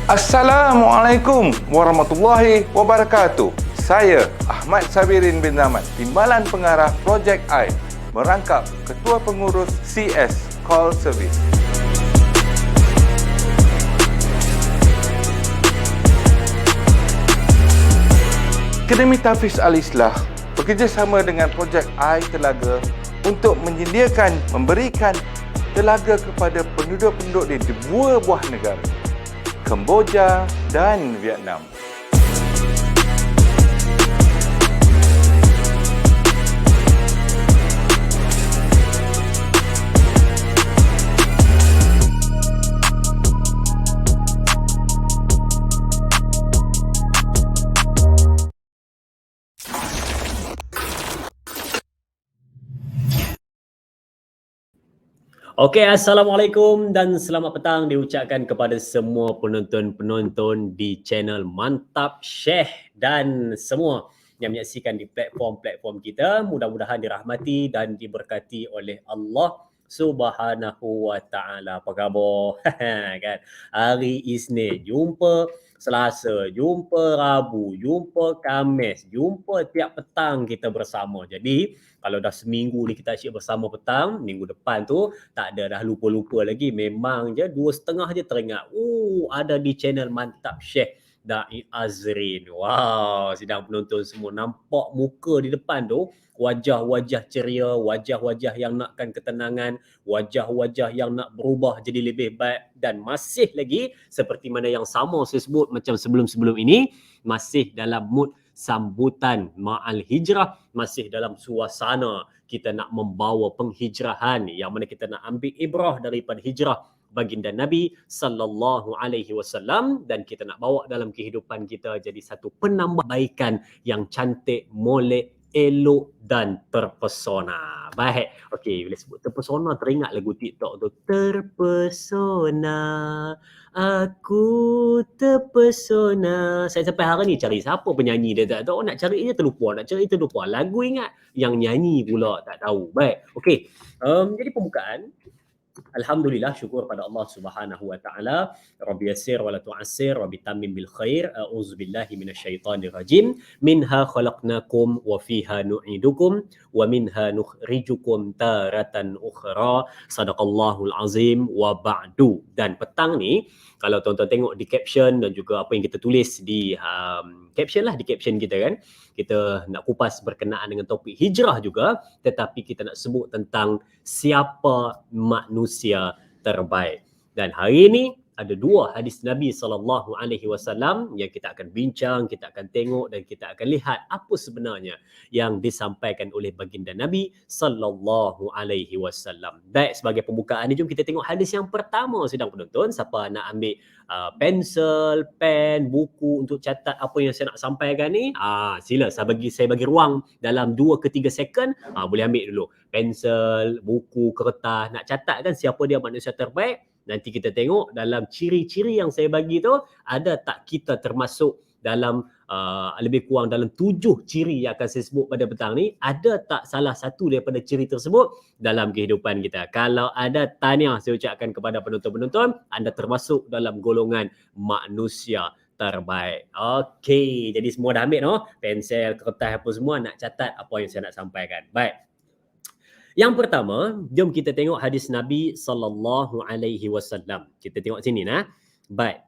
Assalamualaikum warahmatullahi wabarakatuh. Saya Ahmad Sabirin bin Zaman, Timbalan Pengarah Projek I, merangkap Ketua Pengurus CS Call Service. Akademi Tahfiz Al-Islah bekerjasama dengan Projek I Telaga untuk memberikan telaga kepada penduduk-penduduk di dua buah negara, Kemboja dan Vietnam. Okey, Assalamualaikum dan selamat petang diucapkan kepada semua penonton-penonton di channel Mantap Sheikh dan semua yang menyaksikan di platform-platform kita. Mudah-mudahan dirahmati dan diberkati oleh Allah Subhanahu wa taala. Apa khabar? Kan? Hari Isnin jumpa, Selasa jumpa, Rabu jumpa, Khamis jumpa, tiap petang kita bersama. Jadi kalau dah seminggu ni kita asyik bersama petang, minggu depan tu tak ada dah, lupa-lupa lagi. Memang je 2.30 je teringat. Ada di channel Mantap Sheikh Da'i Azrin. Wow, sidang penonton semua nampak muka di depan tu, wajah-wajah ceria, wajah-wajah yang nakkan ketenangan, wajah-wajah yang nak berubah jadi lebih baik, dan masih lagi seperti mana yang sama saya sebut macam sebelum-sebelum ini, masih dalam mood sambutan ma'al hijrah, masih dalam suasana kita nak membawa penghijrahan yang mana kita nak ambil ibrah daripada hijrah baginda Nabi sallallahu alaihi wasallam, dan kita nak bawa dalam kehidupan kita jadi satu penambahbaikan yang cantik, molek, elok dan terpesona. Baik. Okey, bila sebut terpesona teringat lagu TikTok tu. Terpesona, aku terpesona. Saya sampai hari ni cari siapa penyanyi dia tak tahu. Nak cari dia terlupa, nak cari terlupa. Lagu ingat, yang nyanyi pula tak tahu. Baik. Okey. Jadi pembukaan, alhamdulillah, syukur pada Allah Subhanahu wa taala. Rabbi yassir wa la tu'assir, Rabbi tammim bil khair. A'udzubillahi minasyaitonir rajim. Minha khalaqnakum wa fiha nu'idukum wa minha nukhrijukum taratan ukhra. Sadaqallahul azim wa ba'du. Dan petang ni kalau tuan-tuan tengok di caption dan juga apa yang kita tulis di caption lah, di caption kita kan, kita nak kupas berkenaan dengan topik hijrah juga, tetapi kita nak sebut tentang siapa manusia terbaik. Dan hari ini ada dua hadis Nabi SAW yang kita akan bincang, kita akan tengok dan kita akan lihat apa sebenarnya yang disampaikan oleh baginda Nabi SAW. Baik, sebagai pembukaan ni jom kita tengok hadis yang pertama, sidang penonton. Siapa nak ambil pensel, pen, buku untuk catat apa yang saya nak sampaikan ni, sila saya bagi ruang dalam 2 ke 3 second. Boleh ambil dulu pensel, buku, kertas, nak catat kan siapa dia manusia terbaik. Nanti kita tengok dalam ciri-ciri yang saya bagi tu, ada tak kita termasuk dalam lebih kurang dalam 7 ciri yang akan saya sebut pada petang ni, ada tak salah satu daripada ciri tersebut dalam kehidupan kita. Kalau ada, tahniah saya ucapkan kepada penonton-penonton, anda termasuk dalam golongan manusia terbaik. Okey, jadi semua dah ambil no? Pensel, kertas apa semua, nak catat apa yang saya nak sampaikan. Baik. Yang pertama, jom kita tengok hadis Nabi sallallahu alaihi wasallam. Kita tengok sini nah. Baik.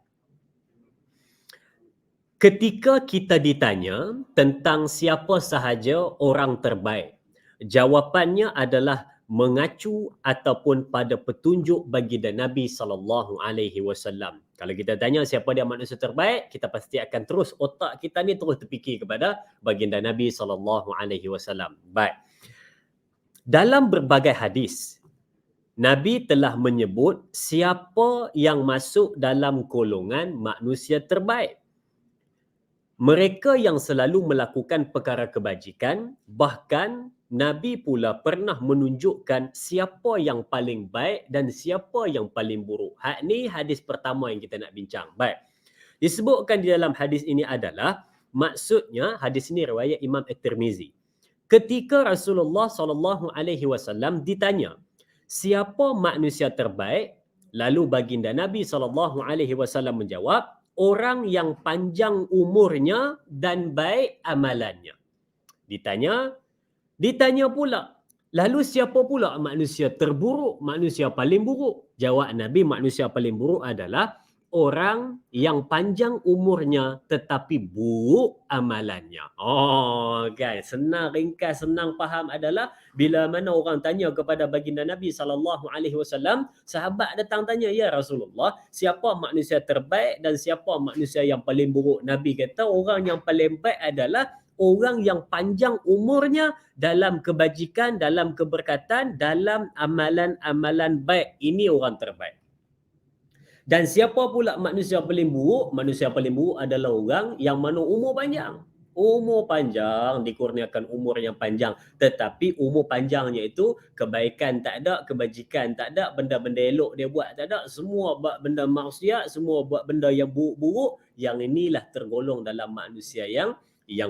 Ketika kita ditanya tentang siapa sahaja orang terbaik, jawapannya adalah mengacu ataupun pada petunjuk baginda Nabi sallallahu alaihi wasallam. Kalau kita tanya siapa dia manusia terbaik, kita pasti akan terus, otak kita ni terus terfikir kepada baginda Nabi sallallahu alaihi wasallam. Baik. Dalam berbagai hadis, Nabi telah menyebut siapa yang masuk dalam golongan manusia terbaik. Mereka yang selalu melakukan perkara kebajikan, bahkan Nabi pula pernah menunjukkan siapa yang paling baik dan siapa yang paling buruk. Ni hadis pertama yang kita nak bincang. Baik. Disebutkan di dalam hadis ini adalah, maksudnya hadis ini riwayat Imam At-Tirmizi. Ketika Rasulullah SAW ditanya, siapa manusia terbaik? Lalu baginda Nabi SAW menjawab, orang yang panjang umurnya dan baik amalannya. Ditanya pula, lalu siapa pula manusia terburuk, manusia paling buruk? Jawab Nabi, manusia paling buruk adalah orang yang panjang umurnya tetapi buruk amalannya. Oh, kan, senang ringkas, senang faham adalah bila mana orang tanya kepada baginda Nabi SAW, sahabat datang tanya, ya Rasulullah, siapa manusia terbaik dan siapa manusia yang paling buruk? Nabi kata orang yang paling baik adalah orang yang panjang umurnya dalam kebajikan, dalam keberkatan, dalam amalan-amalan baik. Ini orang terbaik. Dan siapa pula manusia paling buruk? Manusia paling buruk adalah orang yang mana umur panjang. Umur panjang, dikurniakan umur yang panjang. Tetapi umur panjangnya itu kebaikan tak ada, kebajikan tak ada, benda-benda elok dia buat tak ada. Semua buat benda maksiat, semua buat benda yang buruk-buruk. Yang inilah tergolong dalam manusia yang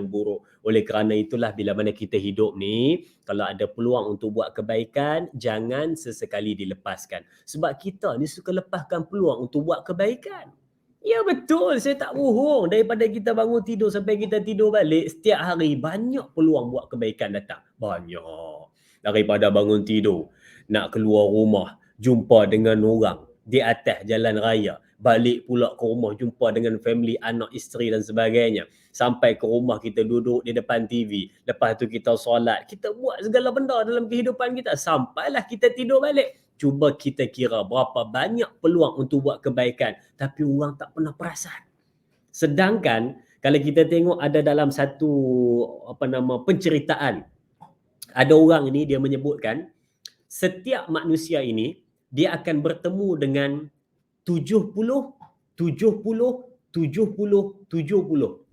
buruk. Oleh kerana itulah bila mana kita hidup ni, kalau ada peluang untuk buat kebaikan, jangan sesekali dilepaskan. Sebab kita ni suka lepaskan peluang untuk buat kebaikan. Ya betul, saya tak bohong. Daripada kita bangun tidur sampai kita tidur balik, setiap hari banyak peluang buat kebaikan datang. Banyak. Daripada bangun tidur, nak keluar rumah, jumpa dengan orang di atas jalan raya, balik pula ke rumah, jumpa dengan family, anak, isteri dan sebagainya. Sampai ke rumah kita duduk di depan TV. Lepas tu kita solat. Kita buat segala benda dalam kehidupan kita. Sampailah kita tidur balik. Cuba kita kira berapa banyak peluang untuk buat kebaikan. Tapi orang tak pernah perasan. Sedangkan kalau kita tengok ada dalam satu penceritaan. Ada orang ini dia menyebutkan setiap manusia ini dia akan bertemu dengan 70,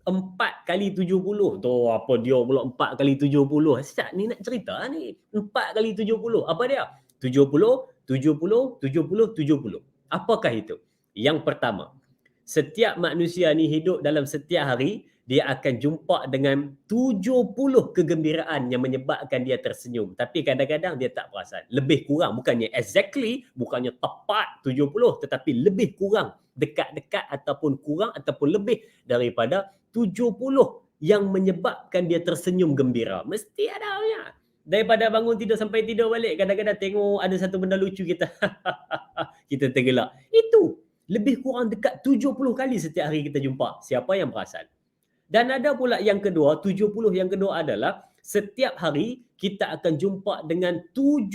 4 kali 70. Tu apa dia pula 4 kali 70? Ustaz ni nak cerita ni. 4 kali 70. Apa dia? 70, 70, 70, 70. Apakah itu? Yang pertama, setiap manusia ni hidup dalam setiap hari, dia akan jumpa dengan 70 kegembiraan yang menyebabkan dia tersenyum. Tapi kadang-kadang dia tak perasan. Lebih kurang, bukannya exactly, bukannya tepat 70, tetapi lebih kurang, dekat-dekat ataupun kurang ataupun lebih daripada 70 yang menyebabkan dia tersenyum gembira. Mesti ada punya. Daripada bangun tidur sampai tidur balik, kadang-kadang tengok ada satu benda lucu kita kita tergelak. Itu lebih kurang dekat 70 kali setiap hari kita jumpa. Siapa yang perasan? Dan ada pula yang kedua, 70 yang kedua adalah setiap hari kita akan jumpa dengan 70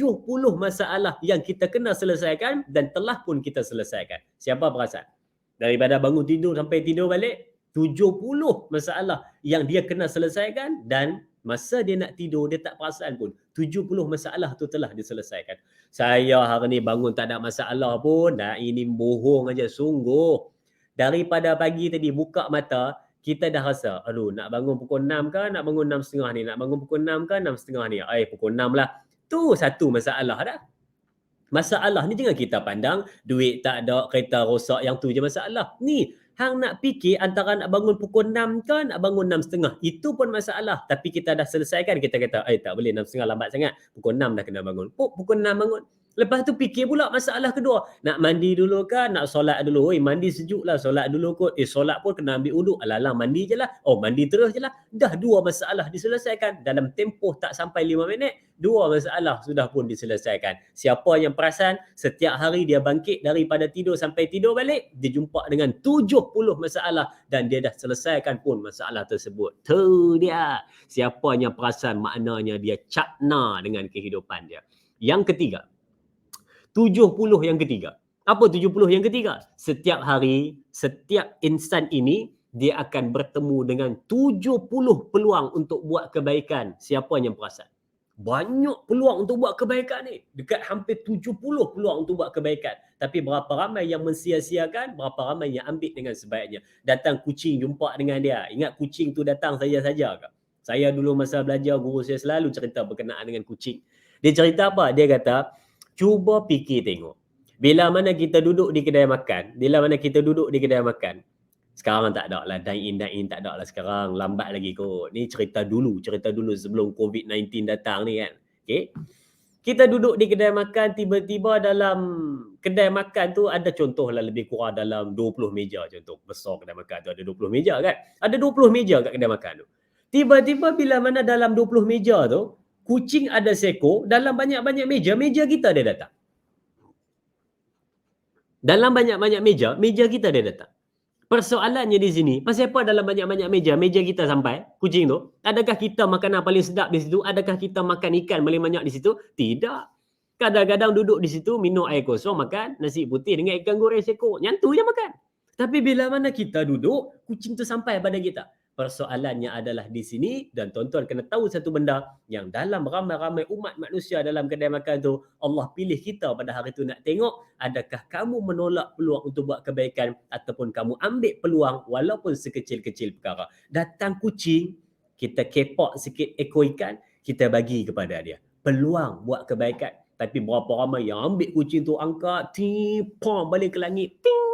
masalah yang kita kena selesaikan dan telah pun kita selesaikan. Siapa perasan? Daripada bangun tidur sampai tidur balik, 70 masalah yang dia kena selesaikan dan masa dia nak tidur dia tak perasan pun 70 masalah tu telah diselesaikan. Saya hari ni bangun tak ada masalah pun, dah ini bohong aja sungguh. Daripada pagi tadi buka mata, kita dah rasa, aduh nak bangun pukul 6 ke, nak bangun 6.30 ni, nak bangun pukul 6 ke, 6.30 ni. Pukul 6 lah. Tu satu masalah dah. Masalah ni jangan kita pandang duit tak ada, kereta rosak, yang tu je masalah. Ni hang nak fikir antara nak bangun pukul 6 ke nak bangun 6.30. Itu pun masalah. Tapi kita dah selesaikan, kita kata, tak boleh 6.30 lambat sangat. Pukul 6 dah kena bangun. Pukul 6 bangun. Lepas tu fikir pula masalah kedua. Nak mandi dulu ke, nak solat dulu? Mandi sejuk lah, solat dulu kot. Solat pun kena ambil uduk. Alah, mandi je lah. Mandi terus je lah. Dah 2 masalah diselesaikan. Dalam tempoh tak sampai 5 minit, 2 masalah sudah pun diselesaikan. Siapa yang perasan, setiap hari dia bangkit daripada tidur sampai tidur balik, dia jumpa dengan 70 masalah dan dia dah selesaikan pun masalah tersebut. Tu dia. Siapa yang perasan, maknanya dia cakna dengan kehidupan dia. Yang ketiga, 70 yang ketiga. Apa 70 yang ketiga? Setiap hari, setiap insan ini, dia akan bertemu dengan 70 peluang untuk buat kebaikan. Siapa yang perasan? Banyak peluang untuk buat kebaikan ni. Dekat hampir 70 peluang untuk buat kebaikan. Tapi berapa ramai yang mensia-siakan, berapa ramai yang ambil dengan sebaiknya. Datang kucing jumpa dengan dia. Ingat kucing tu datang saja-saja ke? Saya dulu masa belajar, guru saya selalu cerita berkenaan dengan kucing. Dia cerita apa? Dia kata, cuba fikir tengok. Bila mana kita duduk di kedai makan, sekarang tak ada lah, dine-in tak ada lah sekarang, lambat lagi kot. Ni cerita dulu sebelum COVID-19 datang ni kan. Okay? Kita duduk di kedai makan, tiba-tiba dalam kedai makan tu ada contohlah lebih kurang dalam 20 meja contoh. Besar kedai makan tu ada 20 meja kan. Ada 20 meja kat kedai makan tu. Tiba-tiba bila mana dalam 20 meja tu, kucing ada seekor, dalam banyak-banyak meja, meja kita dia datang. Dalam banyak-banyak meja, meja kita dia datang. Persoalannya di sini, pasal apa dalam banyak-banyak meja, meja kita sampai, kucing tu, adakah kita makanan paling sedap di situ? Adakah kita makan ikan paling banyak di situ? Tidak. Kadang-kadang duduk di situ, minum air kosong, makan nasi putih dengan ikan goreng sekor. Yang tu je makan. Tapi bila mana kita duduk, kucing tu sampai pada kita. Persoalannya adalah di sini, dan tuan-tuan kena tahu satu benda, yang dalam ramai-ramai umat manusia dalam kedai makan tu, Allah pilih kita pada hari tu nak tengok, adakah kamu menolak peluang untuk buat kebaikan, ataupun kamu ambil peluang walaupun sekecil-kecil perkara. Datang kucing, kita kepak sikit ekor ikan, kita bagi kepada dia. Peluang buat kebaikan. Tapi berapa ramai yang ambil kucing tu, angkat, pom balik ke langit, ting.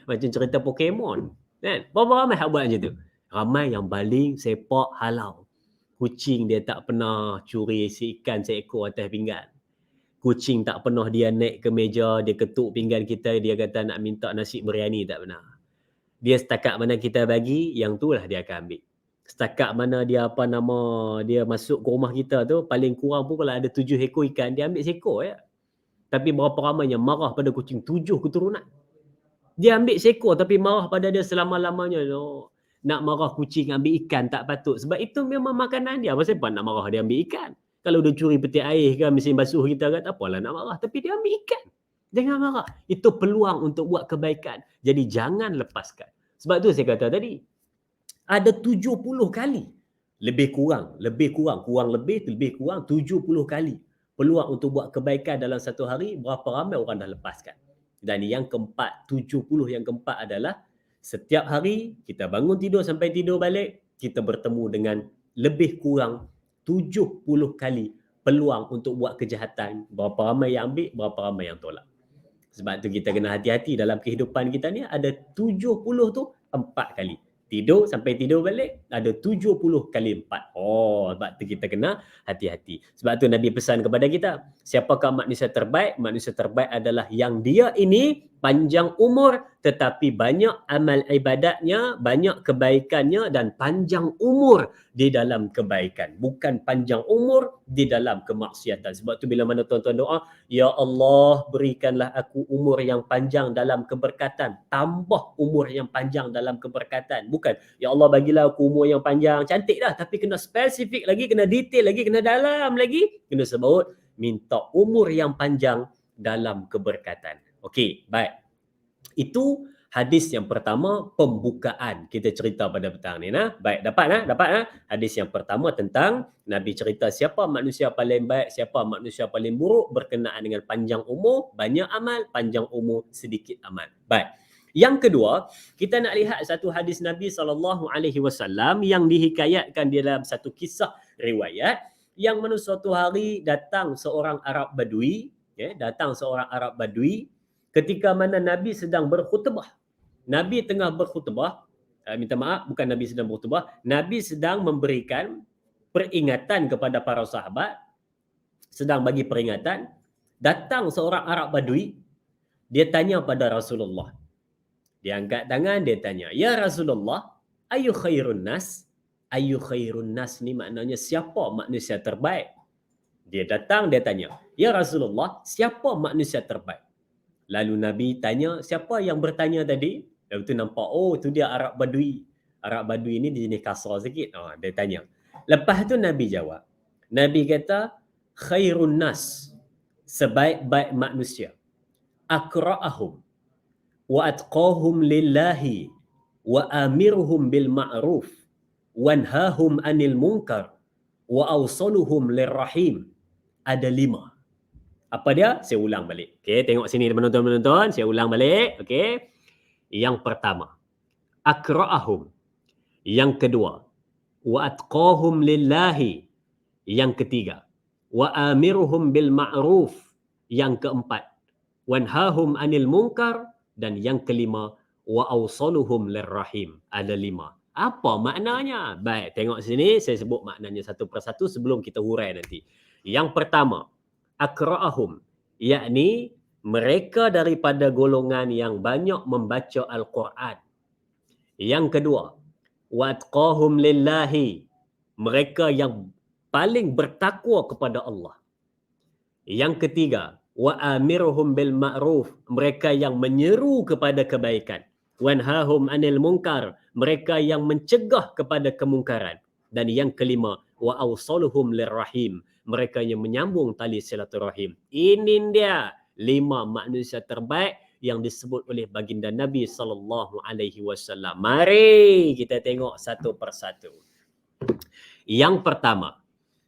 Macam cerita Pokemon. Kan? Berapa ramai yang buat macam tu? Ramai yang baling, sepak, halau. Kucing dia tak pernah curi si ikan seekor atas pinggan. Kucing tak pernah dia naik ke meja, dia ketuk pinggan kita, dia kata nak minta nasi biryani, tak pernah. Dia setakat mana kita bagi, yang tu lah dia akan ambil. Setakat mana dia dia masuk ke rumah kita tu, paling kurang pun kalau ada 7 ekor ikan, dia ambil seekor ya. Tapi berapa ramai yang marah pada kucing 7 keturunan. Dia ambil seekor tapi marah pada dia selama-lamanya. No. Nak marah kucing ambil ikan tak patut. Sebab itu memang makanan dia. Pasal apa nak marah dia ambil ikan? Kalau dia curi peti air ke mesin basuh kita kan, tak apalah nak marah. Tapi dia ambil ikan. Jangan marah. Itu peluang untuk buat kebaikan. Jadi jangan lepaskan. Sebab tu saya kata tadi, ada 70 kali. Lebih kurang 70 kali. Peluang untuk buat kebaikan dalam satu hari, berapa ramai orang dah lepaskan. Dan yang keempat, 70 yang keempat adalah setiap hari kita bangun tidur sampai tidur balik, kita bertemu dengan lebih kurang 70 kali peluang untuk buat kejahatan. Berapa ramai yang ambil, berapa ramai yang tolak. Sebab tu kita kena hati-hati dalam kehidupan kita ni, ada 70 tu 4 kali. Tidur sampai tidur balik, ada 70 kali 4. Oh, sebab tu kita kena hati-hati. Sebab tu Nabi pesan kepada kita, siapakah manusia terbaik? Manusia terbaik adalah yang dia ini panjang umur tetapi banyak amal ibadatnya, banyak kebaikannya dan panjang umur di dalam kebaikan. Bukan panjang umur di dalam kemaksiatan. Sebab tu bila mana tuan-tuan doa, ya Allah berikanlah aku umur yang panjang dalam keberkatan. Tambah umur yang panjang dalam keberkatan. Bukan, ya Allah bagilah aku umur yang panjang. Cantik dah, tapi kena spesifik lagi, kena detail lagi, kena dalam lagi. Kena sebut, minta umur yang panjang dalam keberkatan. Okey, baik. Itu hadis yang pertama, pembukaan kita cerita pada petang ni. Baik, dapat. Hadis yang pertama tentang Nabi cerita siapa manusia paling baik, siapa manusia paling buruk berkenaan dengan panjang umur, banyak amal, panjang umur, sedikit amal. Baik. Yang kedua, kita nak lihat satu hadis Nabi SAW yang dihikayatkan di dalam satu kisah riwayat, yang mana suatu hari datang seorang Arab Badui, ketika mana Nabi sedang berkhutbah. Nabi tengah berkhutbah, bukan Nabi sedang berkhutbah, Nabi sedang memberikan peringatan kepada para sahabat, sedang bagi peringatan. Datang seorang Arab Badui, dia tanya pada Rasulullah. Dia angkat tangan, dia tanya, ya Rasulullah, ayu khairun nas? Ayu khairun nas ni maknanya siapa manusia terbaik? Dia datang, dia tanya, ya Rasulullah, siapa manusia terbaik? Lalu Nabi tanya, siapa yang bertanya tadi? Lalu tu nampak, oh tu dia Arab Badui. Arab Badui ni dia jenis kasar sikit. Dia tanya. Lepas tu Nabi jawab. Nabi kata, khairun nas, sebaik-baik manusia. Akra'ahum, wa atqahum lillahi, wa amiruhum bil ma'ruf, wanhahum anil munkar, wa awsaluhum lirrahim. Ada 5. Apa dia? Saya ulang balik. Okey, tengok sini penonton-penonton, saya ulang balik. Okey. Yang pertama, akra'ahum. Yang kedua, wa atqahum lillahi. Yang ketiga, wa amiruhum bil ma'ruf. Yang keempat, wanhahum anil munkar, dan yang kelima, wa awsaluhum lirrahim. Ada 5. Apa maknanya? Baik, tengok sini saya sebut maknanya satu persatu sebelum kita hurai nanti. Yang pertama, akra'ahum, yakni mereka daripada golongan yang banyak membaca Al-Quran. Yang kedua, watqahum lillahi, mereka yang paling bertakwa kepada Allah. Yang ketiga, wa amirhum bil ma'ruf, mereka yang menyeru kepada kebaikan. Wanhahum anil munkar, mereka yang mencegah kepada kemungkaran. Dan yang kelima, wa awsaluhum lirrahim, mereka yang menyambung tali silaturahim. Ini dia 5 manusia terbaik yang disebut oleh baginda Nabi sallallahu alaihi wasallam. Mari kita tengok satu persatu. Yang pertama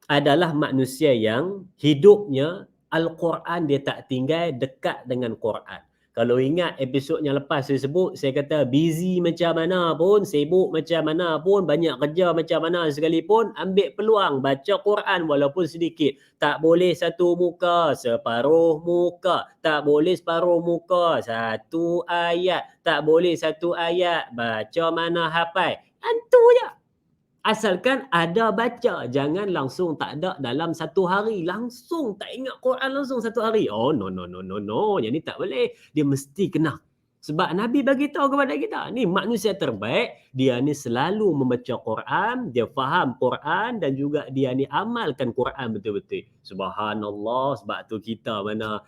adalah manusia yang hidupnya Al-Quran dia tak tinggal, dekat dengan Quran. Kalau ingat episod yang lepas saya sebut, saya kata busy macam mana pun, sibuk macam mana pun, banyak kerja macam mana sekalipun, ambil peluang baca Quran walaupun sedikit. Tak boleh satu muka, separuh muka. Tak boleh separuh muka, satu ayat. Tak boleh satu ayat, baca mana hafal. Itu je. Asalkan ada baca, jangan langsung tak ada dalam satu hari, langsung tak ingat Quran langsung satu hari. Oh no, yang ni tak boleh. Dia mesti kena. Sebab Nabi bagi tahu kepada kita, ni manusia terbaik, dia ni selalu membaca Quran, dia faham Quran dan juga dia ni amalkan Quran betul-betul. Subhanallah, sebab tu kita mana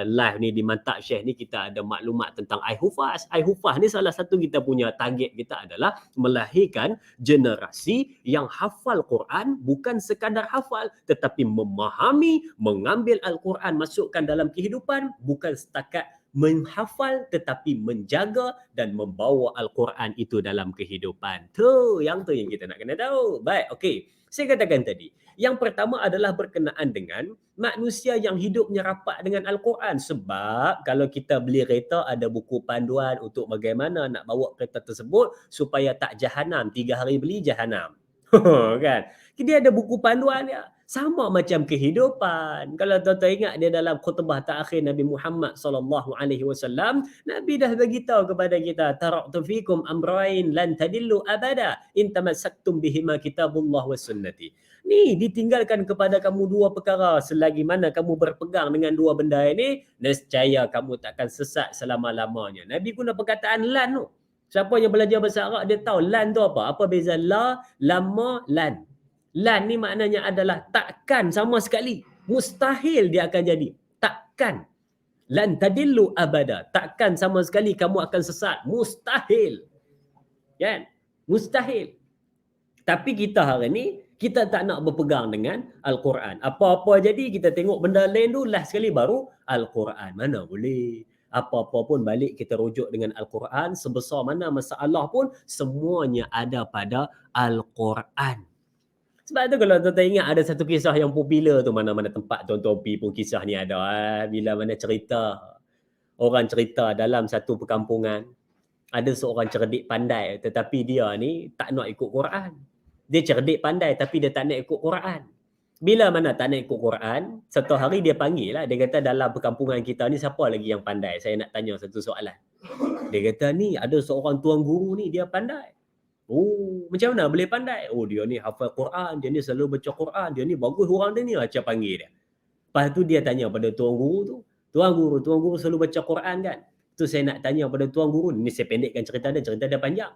live ni di Mantap Syekh ni kita ada maklumat tentang iHufaz. iHufaz ni salah satu kita punya target kita adalah melahirkan generasi yang hafal Quran, bukan sekadar hafal tetapi memahami, mengambil Al-Quran masukkan dalam kehidupan, bukan setakat menghafal tetapi menjaga dan membawa Al-Quran itu dalam kehidupan. Tu yang kita nak kena tahu. Baik, okey. Saya katakan tadi, yang pertama adalah berkenaan dengan manusia yang hidupnya rapat dengan Al-Quran. Sebab kalau kita beli kereta, ada buku panduan untuk bagaimana nak bawa kereta tersebut supaya tak jahanam. 3 hari beli jahanam. Kan? Dia ada buku panduan dia. Sama macam kehidupan. Kalau tuan-tuan ingat dia dalam khutbah terakhir Nabi Muhammad sallallahu alaihi wasallam, Nabi dah bagi tahu kepada kita, taraktu fikum amrayn lan tadillu abada in tamassaktum bihima kitabullah was sunnati. Ni ditinggalkan kepada kamu 2 perkara, selagi mana kamu berpegang dengan 2 benda ini, nescaya kamu takkan sesat selama-lamanya. Nabi guna perkataan lan tu. Siapa yang belajar bahasa Arab dia tahu lan tu apa? Apa beza la, lama, lan? Lan ni maknanya adalah takkan sama sekali. Mustahil dia akan jadi. Takkan. Lan tadillu abada. Takkan sama sekali kamu akan sesat. Mustahil. Kan? Mustahil. Tapi kita hari ni, kita tak nak berpegang dengan Al-Quran. Apa-apa jadi, kita tengok benda lain tu, last sekali baru Al-Quran. Mana boleh. Apa-apa pun balik kita rujuk dengan Al-Quran. Sebesar mana masalah pun, semuanya ada pada Al-Quran. Sebab tu kalau tuan-tuan ingat ada satu kisah yang popular tu, mana-mana tempat tuan-tuan pergi pun kisah ni ada. Bila mana cerita, orang cerita dalam satu perkampungan, ada seorang cerdik pandai tetapi dia ni tak nak ikut Quran. Dia cerdik pandai tapi dia tak nak ikut Quran. Bila mana tak nak ikut Quran, satu hari dia panggil lah. Dia kata dalam perkampungan kita ni siapa lagi yang pandai? Saya nak tanya satu soalan. Dia kata ni ada seorang tuan guru ni dia pandai. Oh, macam mana boleh pandai? Oh, dia ni hafal Quran, dia ni selalu baca Quran, dia ni bagus orang dia ni, macam panggil dia. Lepas tu dia tanya pada tuan guru tu, tuan guru selalu baca Quran kan? Tu saya nak tanya pada tuan guru ni, saya pendekkan cerita dia panjang.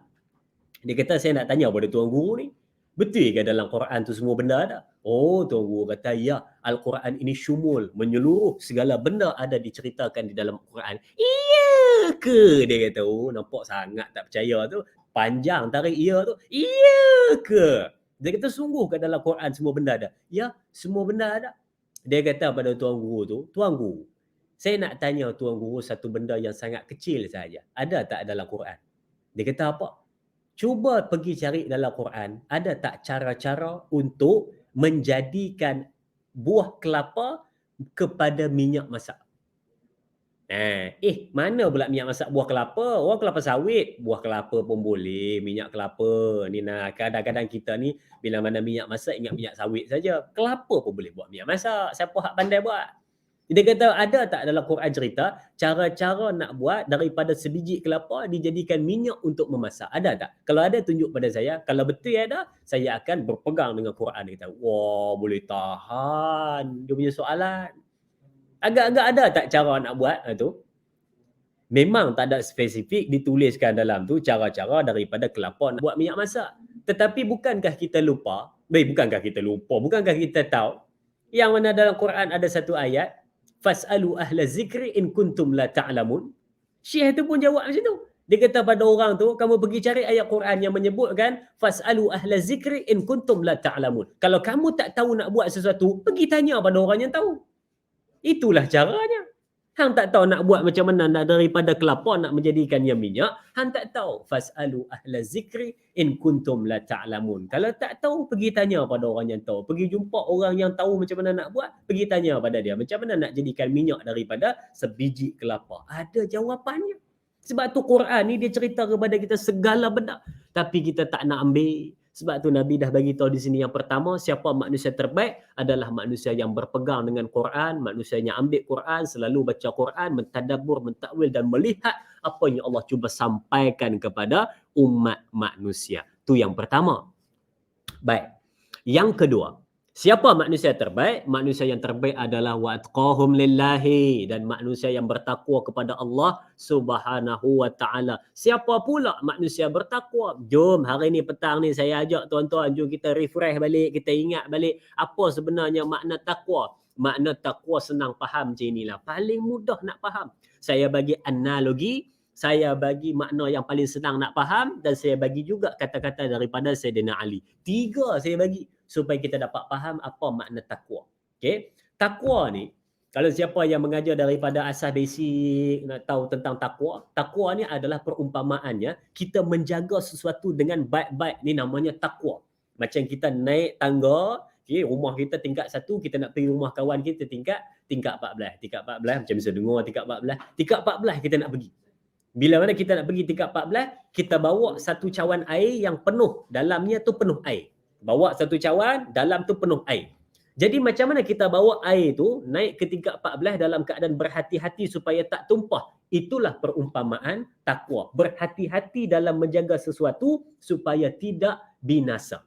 Dia kata saya nak tanya pada tuan guru ni, betul ke dalam Quran tu semua benda ada? Oh, tuan guru kata ya, Al-Quran ini syumul, menyeluruh, segala benda ada diceritakan di dalam Quran. Iya ke? Dia kata, oh nampak sangat tak percaya tu. Panjang tarik iya tu. Iya ke? Dia kata sungguh ke dalam Quran semua benda ada? Ya, semua benda ada. Dia kata pada tuan guru tu, tuan guru, saya nak tanya tuan guru satu benda yang sangat kecil saja. Ada tak dalam Quran? Dia kata apa? Cuba pergi cari dalam Quran, ada tak cara-cara untuk menjadikan buah kelapa kepada minyak masak? Mana pula minyak masak buah kelapa? Orang kelapa sawit, buah kelapa pun boleh, minyak kelapa. Ni nah, kadang-kadang kita ni bila mana minyak masak ingat minyak sawit saja. Kelapa pun boleh buat minyak masak. Siapa hak pandai buat? Dia kata ada tak dalam Quran cerita cara-cara nak buat daripada sebiji kelapa dijadikan minyak untuk memasak? Ada tak? Kalau ada tunjuk pada saya. Kalau betul ada, saya akan berpegang dengan Quran. Dia kata, wah boleh tahan dia punya soalan. Agak-agak ada tak cara nak buat tu? Memang tak ada spesifik dituliskan dalam tu cara-cara daripada kelapa nak buat minyak masak. Tetapi bukankah kita lupa, bukankah kita tahu yang mana dalam Quran ada satu ayat, fas'alu ahla zikri in kuntum la ta'lamun. Syekh tu pun jawab macam tu. Dia kata pada orang tu, kamu pergi cari ayat Quran yang menyebutkan fas'alu ahla zikri in kuntum la ta'lamun. Kalau kamu tak tahu nak buat sesuatu, pergi tanya pada orang yang tahu. Itulah caranya. Hang tak tahu nak buat macam mana nak daripada kelapa nak menjadikannya minyak. Hang tak tahu. Fas'alu ahla zikri in kuntum la ta'lamun. Kalau tak tahu, pergi tanya pada orang yang tahu. Pergi jumpa orang yang tahu macam mana nak buat. Pergi tanya pada dia. Macam mana nak jadikan minyak daripada sebiji kelapa. Ada jawapannya. Sebab tu Quran ni dia cerita kepada kita segala benda. Tapi kita tak nak ambil. Sebab tu Nabi dah bagi tahu di sini yang pertama, siapa manusia terbaik adalah manusia yang berpegang dengan Quran, manusia yang ambil Quran, selalu baca Quran, mentadabbur, mentakwil dan melihat apa yang Allah cuba sampaikan kepada umat manusia. Tu yang pertama. Baik. Yang kedua, siapa manusia terbaik? Manusia yang terbaik adalah wa'atqahum lillahi, dan manusia yang bertakwa kepada Allah Subhanahu wa taala. Siapa pula manusia bertakwa? Jom hari ni petang ni saya ajak tuan-tuan, jom kita refresh balik, kita ingat balik apa sebenarnya makna takwa. Makna takwa senang faham macam inilah. Paling mudah nak faham. Saya bagi analogi, saya bagi makna yang paling senang nak faham, dan saya bagi juga kata-kata daripada Sayyidina Ali. 3 saya bagi supaya kita dapat faham apa makna takwa. Okey? Takwa ni, kalau siapa yang mengajar daripada asas basic nak tahu tentang takwa, takwa ni adalah perumpamaannya kita menjaga sesuatu dengan baik-baik, ni namanya takwa. Macam kita naik tangga, okay, rumah kita tingkat 1, kita nak pergi rumah kawan kita tingkat 14. Tingkat 14 macam bisa dengar tingkat 14. Tingkat 14 kita nak pergi. Bila mana kita nak pergi tingkat 14, kita bawa satu cawan air yang penuh, dalamnya tu penuh air. Bawa satu cawan, dalam tu penuh air. Jadi macam mana kita bawa air tu naik ke tingkat 14 dalam keadaan berhati-hati supaya tak tumpah. Itulah perumpamaan takwa. Berhati-hati dalam menjaga sesuatu supaya tidak binasa.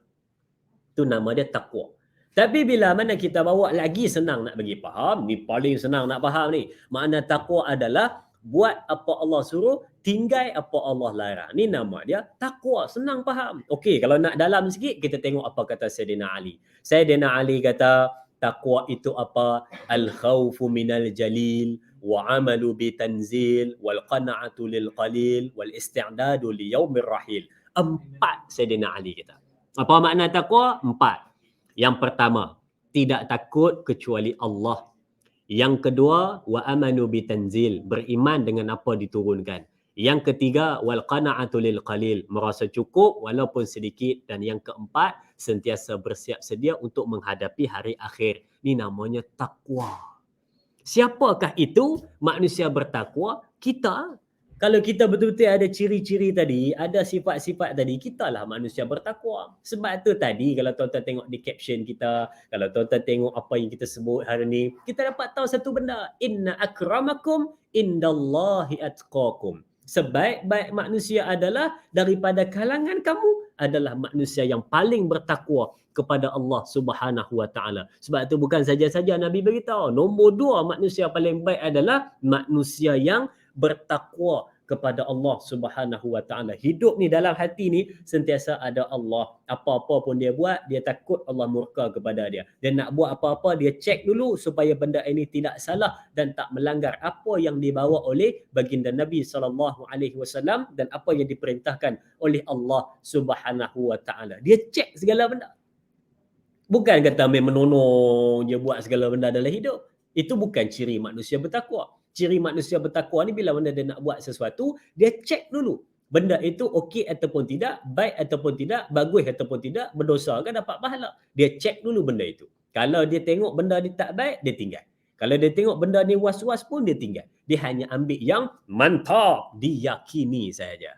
Itu nama dia takwa. Tapi bila mana kita bawa lagi senang nak bagi faham, ni paling senang nak faham ni. Makna takwa adalah buat apa Allah suruh, tinggal apa Allah larang. Ni nama dia takwa, senang faham. Okey, kalau nak dalam sikit, kita tengok apa kata Sayyidina Ali. Sayyidina Ali kata, takwa itu apa? Al-khawfu minal jalil, wa amalu bitanzil, wal qana'atu lil qalil, wal isti'dadu li yaumir rahil. 4 Sayyidina Ali kata. Apa makna takwa? 4. Yang pertama, tidak takut kecuali Allah. Yang kedua, wa amanu bitanzil, beriman dengan apa diturunkan. Yang ketiga, wal qana'atu lil qalil, merasa cukup walaupun sedikit. Dan yang keempat, sentiasa bersiap sedia untuk menghadapi hari akhir. Ini namanya takwa. Siapakah itu manusia bertakwa? Kita. Kalau kita betul-betul ada ciri-ciri tadi, ada sifat-sifat tadi, kitalah manusia bertakwa. Sebab tu tadi kalau tuan-tuan tengok di caption kita, kalau tuan-tuan tengok apa yang kita sebut hari ni, kita dapat tahu satu benda. Inna akramakum indallahi atqakum. Sebaik-baik manusia adalah daripada kalangan kamu adalah manusia yang paling bertakwa kepada Allah Subhanahu wa taala. Sebab tu bukan saja-saja Nabi beritahu, nombor 2 manusia paling baik adalah manusia yang bertakwa kepada Allah Subhanahu wa taala. Hidup ni dalam hati ni sentiasa ada Allah. Apa-apa pun dia buat, dia takut Allah murka kepada dia. Dia nak buat apa-apa, dia cek dulu supaya benda ini tidak salah dan tak melanggar apa yang dibawa oleh baginda Nabi SAW dan apa yang diperintahkan oleh Allah Subhanahu wa taala. Dia cek segala benda. Bukan kata main menonong je buat segala benda dalam hidup. Itu bukan ciri manusia bertakwa. Ciri manusia bertakwa ni bila mana dia nak buat sesuatu, dia cek dulu. Benda itu okey ataupun tidak, baik ataupun tidak, bagus ataupun tidak, berdosa ke dapat pahala. Dia cek dulu benda itu. Kalau dia tengok benda ni tak baik, dia tinggal. Kalau dia tengok benda ni was-was pun, dia tinggal. Dia hanya ambil yang mantap, diyakini saja.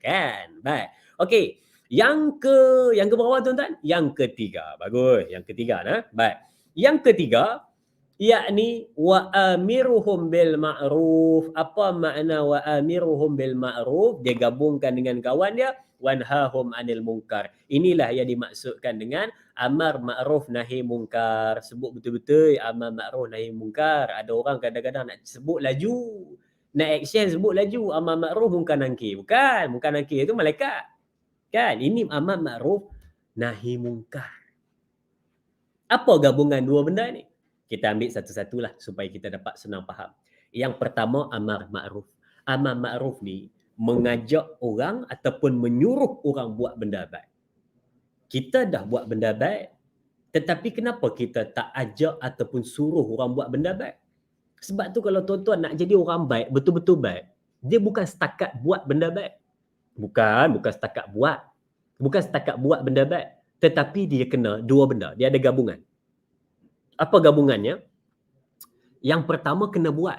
Kan? Baik. Okey. Yang berapa tuan-tuan? Yang ketiga. Bagus. Yang ketiga. Baik. Yang ketiga, yakni wa amiruhum bil ma'ruf. Apa makna wa amiruhum bil ma'ruf? Dia gabungkan dengan kawan dia, wanhahum anil munkar. Inilah yang dimaksudkan dengan amar ma'ruf nahi munkar. Sebut betul-betul amar ma'ruf nahi munkar. Ada orang kadang-kadang nak sebut laju, nak action sebut laju, amar ma'ruf munkar nangkir. Bukan nangkir itu malaikat. Kan? Ini amar ma'ruf nahi munkar. Apa gabungan dua benda ni? Kita ambil satu-satulah supaya kita dapat senang faham. Yang pertama, amar ma'ruf. Amar ma'ruf ni mengajak orang ataupun menyuruh orang buat benda baik. Kita dah buat benda baik, tetapi kenapa kita tak ajak ataupun suruh orang buat benda baik? Sebab tu kalau tuan-tuan nak jadi orang baik, betul-betul baik, dia bukan setakat buat benda baik. Bukan setakat buat. Bukan setakat buat benda baik. Tetapi dia kena dua benda. Dia ada gabungan. Apa gabungannya? Yang pertama kena buat.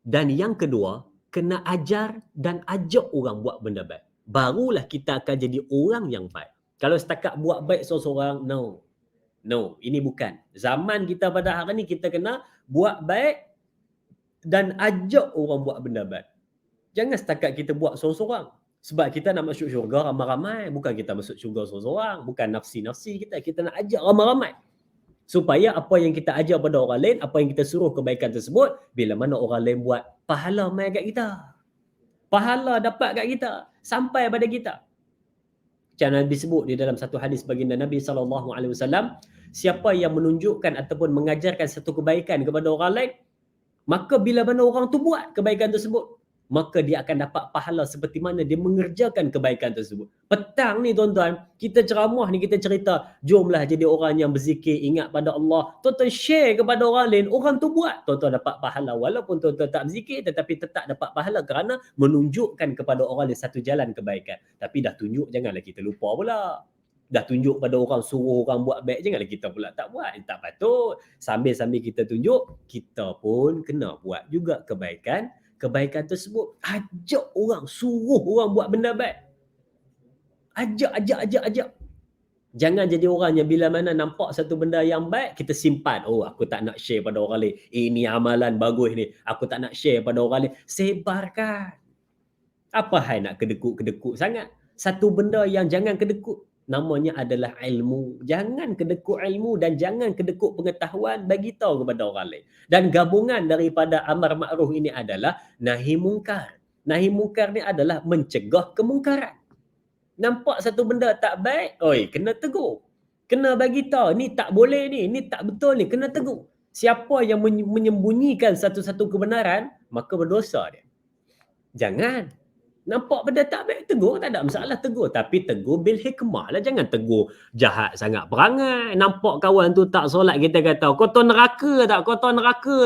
Dan yang kedua, kena ajar dan ajak orang buat benda baik. Barulah kita akan jadi orang yang baik. Kalau setakat buat baik seorang-seorang, no. Ini bukan. Zaman kita pada hari ni, kita kena buat baik dan ajak orang buat benda baik. Jangan setakat kita buat seorang-seorang. Sebab kita nak masuk syurga ramai-ramai. Bukan kita masuk syurga seorang-seorang. Bukan nafsi-nafsi kita. Kita nak ajak ramai-ramai. Supaya apa yang kita ajar pada orang lain, apa yang kita suruh kebaikan tersebut, bila mana orang lain buat, pahala mai kat kita. Pahala dapat kat kita. Sampai pada kita. Macam Nabi sebut di dalam satu hadis baginda Nabi SAW, siapa yang menunjukkan ataupun mengajarkan satu kebaikan kepada orang lain, maka bila mana orang tu buat kebaikan tersebut, maka dia akan dapat pahala seperti mana dia mengerjakan kebaikan tersebut. Petang ni tuan-tuan, kita ceramah ni, kita cerita, jomlah jadi orang yang berzikir, ingat pada Allah. Tuan-tuan share kepada orang lain, orang tu buat, tuan-tuan dapat pahala. Walaupun tuan-tuan tak berzikir, tetapi tetap dapat pahala kerana menunjukkan kepada orang lain satu jalan kebaikan. Tapi dah tunjuk, janganlah kita lupa pula. Dah tunjuk pada orang, suruh orang buat baik, janganlah kita pula tak buat. Tak patut. Sambil-sambil kita tunjuk, kita pun kena buat juga kebaikan tersebut. Ajak orang, suruh orang buat benda baik. Ajak. Jangan jadi orang yang bila mana nampak satu benda yang baik, kita simpan. Oh, aku tak nak share pada orang lain. Ini amalan bagus ni. Aku tak nak share pada orang lain. Sebarkan. Apa hai nak kedekut-kedekut sangat? Satu benda yang jangan kedekut, namanya adalah ilmu. Jangan kedekut ilmu dan jangan kedekut pengetahuan, bagi tahu kepada orang lain. Dan gabungan daripada amar ma'ruf ini adalah nahi mungkar. Nahi mungkar ni adalah mencegah kemungkaran. Nampak satu benda tak baik, oi, kena tegur. Kena bagi tahu, ni tak boleh ni tak betul ni, kena tegur. Siapa yang menyembunyikan satu-satu kebenaran, maka berdosa dia. Jangan. Nampak benda tak baik, tegur, tak ada masalah, tegur. Tapi tegur bil hikmah lah. Jangan tegur jahat sangat perangai. Nampak kawan tu tak solat, kita kata, kau tahu neraka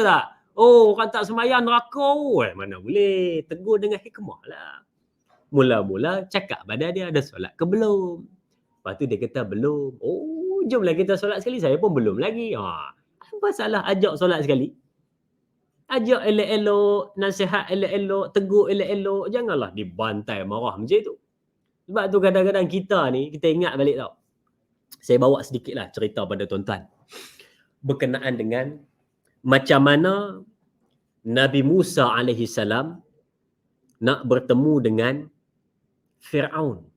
tak? Oh, orang tak sembahyang neraka. Mana boleh. Tegur dengan hikmah lah. Mula-mula cakap pada dia, ada solat ke belum? Lepas tu dia kata, belum. Oh, jomlah kita solat sekali. Saya pun belum lagi. Apa salah ajak solat sekali? Ajak elok-elok, nasihat elok-elok, tegur elok-elok. Janganlah dibantai marah macam tu. Sebab tu kadang-kadang kita ni, kita ingat balik tau. Saya bawa sedikitlah cerita pada tuan-tuan. Berkenaan dengan macam mana Nabi Musa AS nak bertemu dengan Fir'aun.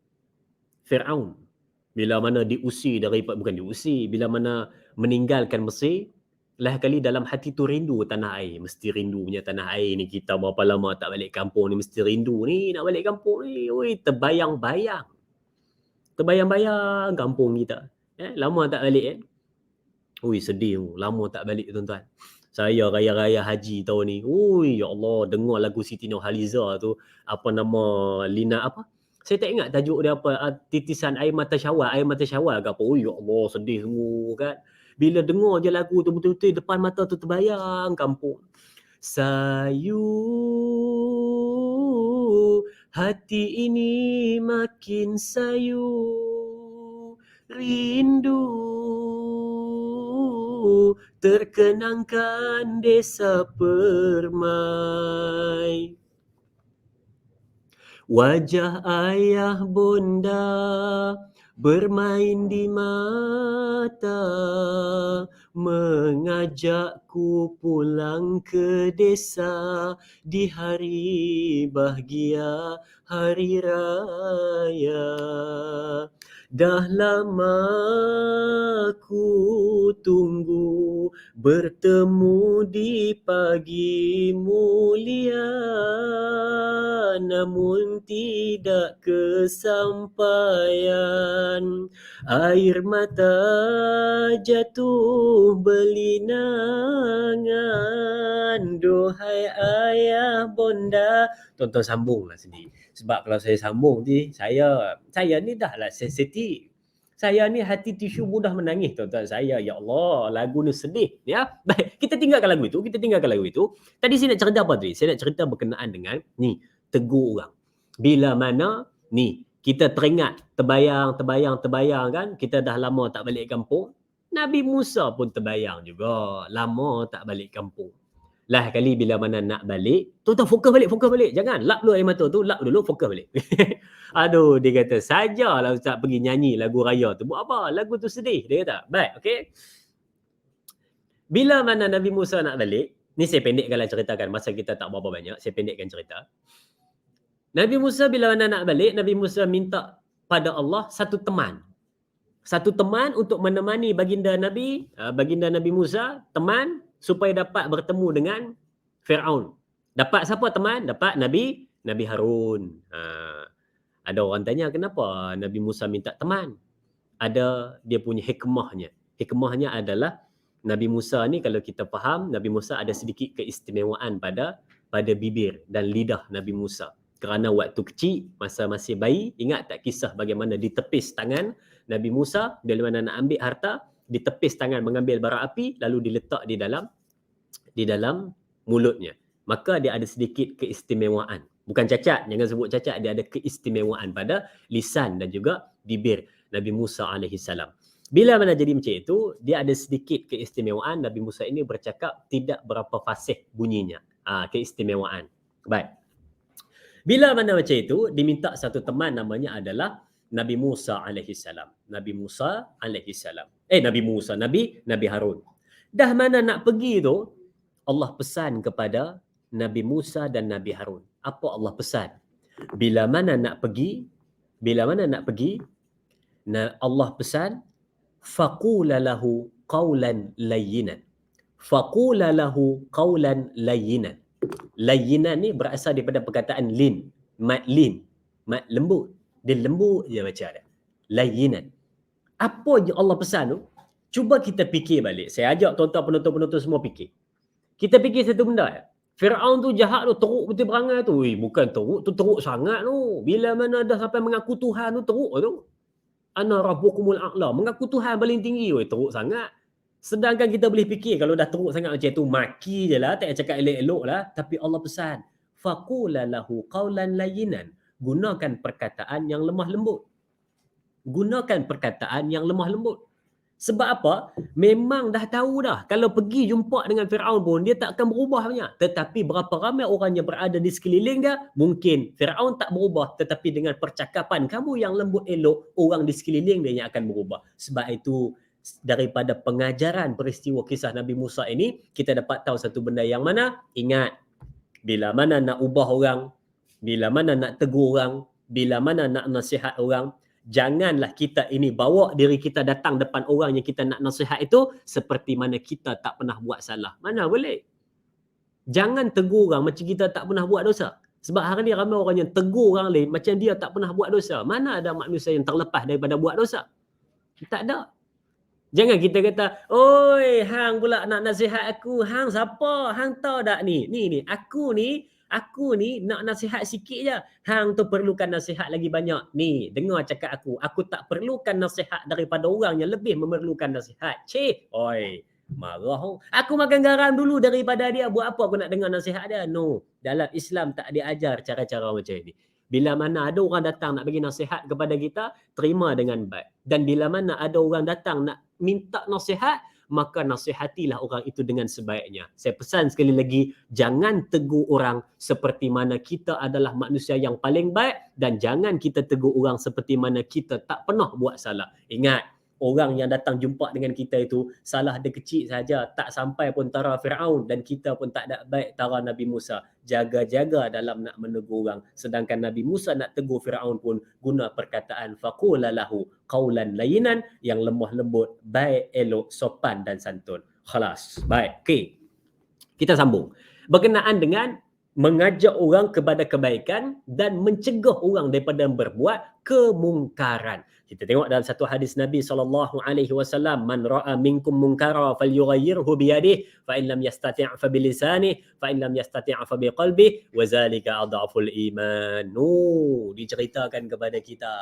Bila mana diusir daripada, bukan diusir, bila mana meninggalkan Mesir, lah kali dalam hati tu rindu tanah air. Mesti rindu punya tanah air ni. Kita berapa lama tak balik kampung ni, mesti rindu ni nak balik kampung ni. Oi, terbayang-bayang kampung kita. Lama tak balik kan. Oi, sedih. Lama tak balik tuan-tuan. Saya raya-raya haji tahun ni. Oi, ya Allah, dengar lagu Siti Nurhaliza tu. Apa nama, Lina apa? Saya tak ingat tajuk dia apa. Titisan air mata syawal ke apa. Oi, ya Allah, sedih semua kan. Bila dengar je lagu tu, betul-betul depan mata tu terbayang kampung. Sayu, hati ini makin sayu, rindu terkenangkan desa Permai. Wajah ayah bunda bermain di mata, mengajakku pulang ke desa di hari bahagia hari raya. Dah lama ku tunggu bertemu di pagi mulia, namun tidak kesampaian. Air mata jatuh berlinangan, duhai ayah bonda. Tonton sambunglah sendiri. Sebab kalau saya sambung ni, saya ni dah lah sensitif. Saya ni hati tisu mudah menangis, tuan-tuan saya. Ya Allah, lagu ni sedih. Ya, baik. Kita tinggalkan lagu itu. Tadi saya nak cerita apa tadi? Saya nak cerita berkenaan dengan ni, tegur orang. Bila mana ni, kita teringat, terbayang kan, kita dah lama tak balik kampung. Nabi Musa pun terbayang juga, lama tak balik kampung. Lah kali bila mana nak balik, tuan-tuan fokus balik. Jangan lap dulu air mata tu, lap dulu, fokus balik. Aduh, dia kata, sajalah Ustaz pergi nyanyi lagu raya tu. Buat apa? Lagu tu sedih, dia kata. Baik, okey. Bila mana Nabi Musa nak balik, ni saya pendekkanlah ceritakan, masa kita tak berapa banyak, saya pendekkan cerita. Nabi Musa bila mana nak balik, Nabi Musa minta pada Allah satu teman untuk menemani baginda Nabi Musa, teman supaya dapat bertemu dengan Firaun. Dapat siapa teman? Dapat Nabi Harun. Ada orang tanya kenapa Nabi Musa minta teman? Ada dia punya hikmahnya. Hikmahnya adalah Nabi Musa ni, kalau kita faham, Nabi Musa ada sedikit keistimewaan pada bibir dan lidah Nabi Musa. Kerana waktu kecil, masa masih bayi, ingat tak kisah bagaimana ditepis tangan Nabi Musa bila mana nak ambil harta, ditepis tangan mengambil bara api lalu diletak di dalam mulutnya. Maka dia ada sedikit keistimewaan. Bukan cacat, jangan sebut cacat, dia ada keistimewaan pada lisan dan juga bibir Nabi Musa alaihi salam. Bila mana jadi macam itu, dia ada sedikit keistimewaan. Nabi Musa ini bercakap tidak berapa fasih bunyinya. Keistimewaan. Baik. Bila mana macam itu, diminta satu teman namanya adalah Nabi Musa alaihi salam. Nabi Harun. Dah mana nak pergi tu, Allah pesan kepada Nabi Musa dan Nabi Harun. Apa Allah pesan? Bila mana nak pergi, Allah pesan, faqula lahu qawlan layyinan. Layyinan ni berasal daripada perkataan lin. Mat lembut. Dia lembut je macam ada. Layyinan. Apa je Allah pesan tu? Cuba kita fikir balik. Saya ajak tuan-tuan penonton-penonton semua fikir. Kita fikir satu benda ya. Firaun tu jahat tu, teruk betul perangai tu. Bukan teruk, tu teruk sangat tu. Bila mana dah sampai mengaku Tuhan tu, teruk tu. Ana rabbukumul a'la. Mengaku Tuhan paling tinggi. Teruk sangat. Sedangkan kita boleh fikir kalau dah teruk sangat macam tu, maki je lah, tak payah cakap elok-elok lah. Tapi Allah pesan, faqula lahu qawlan layyinan. Gunakan perkataan yang lemah lembut. Sebab apa? Memang dah tahu dah. Kalau pergi jumpa dengan Firaun pun, dia tak akan berubah banyak. Tetapi berapa ramai orang yang berada di sekeliling dia, mungkin Firaun tak berubah. Tetapi dengan percakapan kamu yang lembut elok, orang di sekeliling dia yang akan berubah. Sebab itu, daripada pengajaran peristiwa kisah Nabi Musa ini, kita dapat tahu satu benda yang mana? Ingat, bila mana nak ubah orang, bila mana nak tegur orang, bila mana nak nasihat orang, janganlah kita ini bawa diri kita datang depan orang yang kita nak nasihat itu seperti mana kita tak pernah buat salah. Mana boleh? Jangan tegur orang macam kita tak pernah buat dosa. Sebab hari ni ramai orang yang tegur orang lain macam dia tak pernah buat dosa. Mana ada manusia yang terlepas daripada buat dosa? Tak ada. Jangan kita kata, oi, hang pula nak nasihat aku. Hang siapa? Hang tahu tak ni? Ni, aku ni nak nasihat sikit je. Hang tu perlukan nasihat lagi banyak. Ni, dengar cakap aku. Aku tak perlukan nasihat daripada orang yang lebih memerlukan nasihat. Oi, marah. Aku makan garam dulu daripada dia. Buat apa aku nak dengar nasihat dia? No. Dalam Islam tak diajar cara-cara macam ini. Bila mana ada orang datang nak bagi nasihat kepada kita, terima dengan baik. Dan bila mana ada orang datang nak minta nasihat, maka nasihatilah orang itu dengan sebaiknya. Saya pesan sekali lagi, jangan tegur orang seperti mana kita adalah manusia yang paling baik dan jangan kita tegur orang seperti mana kita tak pernah buat salah. Ingat, Orang yang datang jumpa dengan kita itu salah dia kecil saja, tak sampai pun tara Firaun, dan kita pun tak ada baik tara Nabi Musa. Jaga-jaga dalam nak menegur orang. Sedangkan Nabi Musa nak tegur Firaun pun guna perkataan faqula lahu qaulan layyinan, yang lemah lembut, baik, elok, sopan dan santun. Khalas. Baik. Okey. Kita sambung. Berkenaan dengan mengajak orang kepada kebaikan dan mencegah orang daripada berbuat kemungkaran. Kita tengok dalam satu hadis Nabi SAW, man ra'a minkum munkara falyughayyirhu biyadihi, fa in lam yastati' fa bilisanihi, fa in lam yastati' fa biqalbihi, wa zalika adhaful iman. Diceritakan kepada kita.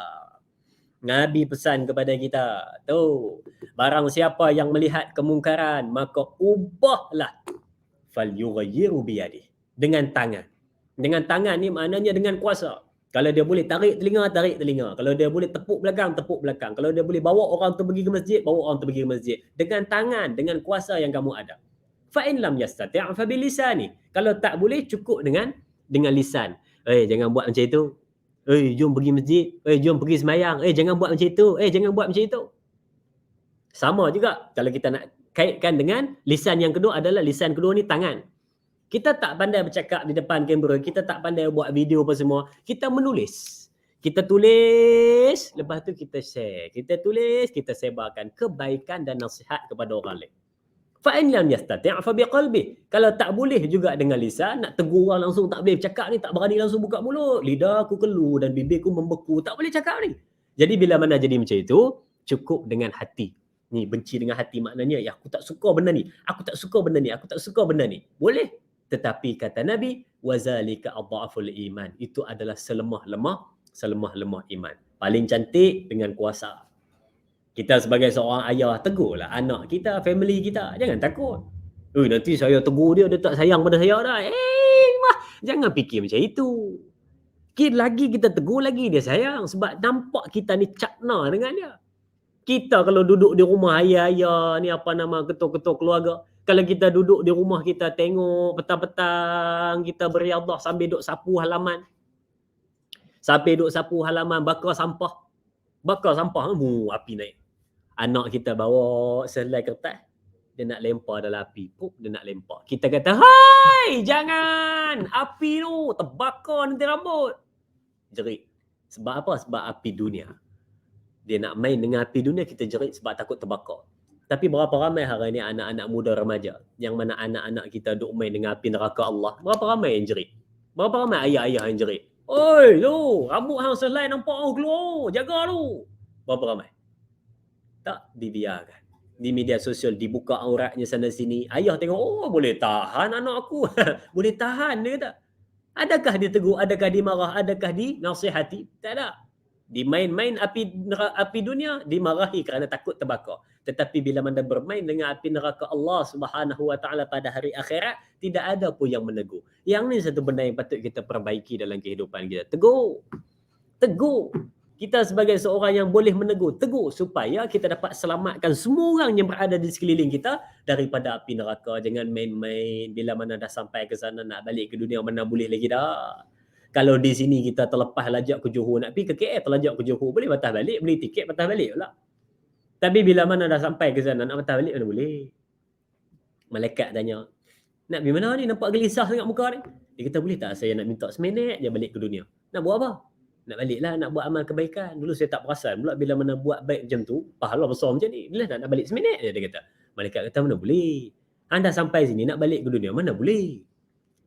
Nabi pesan kepada kita, tu, barang siapa yang melihat kemungkaran, maka ubahlah, falyughayyirhu biyadihi, dengan tangan. Dengan tangan ni maknanya dengan kuasa. Kalau dia boleh tarik telinga, tarik telinga. Kalau dia boleh tepuk belakang, tepuk belakang. Kalau dia boleh bawa orang tu pergi ke masjid, bawa orang tu pergi ke masjid. Dengan tangan, dengan kuasa yang kamu ada. Fa in lam yastati' fa bilisani. Kalau tak boleh, cukup dengan lisan. Jangan buat macam itu. Jom pergi masjid. Jom pergi sembahyang. Jangan buat macam itu. Jangan buat macam itu. Sama juga kalau kita nak kaitkan dengan lisan yang kedua, adalah lisan kedua ni tangan. Kita tak pandai bercakap di depan kamera, kita tak pandai buat video apa semua, kita menulis. Kita tulis, lepas tu kita share. Kita tulis, kita sebarkan kebaikan dan nasihat kepada orang lain. Fa in lam yastati' fa biqalbi. Kalau tak boleh juga dengan lisan, nak tegur orang langsung tak boleh bercakap ni, tak berani langsung buka mulut. Lidah aku keluh dan bibirku membeku, tak boleh cakap ni. Jadi bila mana jadi macam itu, cukup dengan hati. Ni benci dengan hati maknanya, ya aku tak suka benda ni, aku tak suka benda ni, aku tak suka benda ni. Boleh. Tetapi kata Nabi, wazalika adhaful iman. Itu adalah selemah-lemah iman. Paling cantik dengan kuasa. Kita sebagai seorang ayah, tegurlah anak kita, family kita. Jangan takut. Nanti saya tegur dia tak sayang pada saya dah. Jangan fikir macam itu. Lagi kita tegur, lagi dia sayang. Sebab nampak kita ni cakna dengan dia. Kita kalau duduk di rumah ayah-ayah ni, ketua-ketua keluarga, kalau kita duduk di rumah kita tengok petang-petang kita beriadah sambil duk sapu halaman. Sambil duk sapu halaman, bakar sampah. Api naik. Anak kita bawa selai kertas, dia nak lempar dalam api. Dia nak lempar. Kita kata, hai, jangan! Api tu terbakar nanti rambut. Jerit. Sebab apa? Sebab api dunia. Dia nak main dengan api dunia, kita jerit sebab takut terbakar. Tapi berapa ramai hari ni anak-anak muda remaja, yang mana anak-anak kita duk main dengan api neraka Allah, berapa ramai yang jerit? Berapa ramai ayah-ayah yang jerit? Oi, lu, rambut hang selai nampak keluar, jaga lu. Berapa ramai? Tak dibiarkan. Di media sosial dibuka auratnya sana sini. Ayah tengok, boleh tahan anak aku. Boleh tahan, dia kata. Adakah dia tegur, adakah dimarah, adakah dinasihati? Tak ada. Dimain-main api dunia, dimarahi kerana takut terbakar. Tetapi bila anda bermain dengan api neraka Allah Subhanahu Wa Taala pada hari akhirat, tidak ada pun yang menegur. Yang ni satu benda yang patut kita perbaiki dalam kehidupan kita. Tegur. Kita sebagai seorang yang boleh menegur, tegur supaya kita dapat selamatkan semua orang yang berada di sekeliling kita daripada api neraka. Jangan main-main. Bila mana dah sampai ke sana, nak balik ke dunia, mana boleh lagi dah. Kalau di sini kita terlepas lajak ke Johor, nak pergi ke KL terlajak ke Johor, boleh patah balik, beli tiket patah balik pula. Tapi bila mana dah sampai ke sana, nak patah balik mana boleh. Malaikat tanya, nak pergi mana ni? Nampak gelisah sangat muka ni. Dia kata, boleh tak saya nak minta seminit je balik ke dunia? Nak buat apa? Nak baliklah, nak buat amal kebaikan. Dulu saya tak perasan pula bila mana buat baik macam tu, pahala besar macam ni. Bila nak balik seminit je, dia kata. Malaikat kata, mana boleh. Anda sampai sini nak balik ke dunia, mana boleh.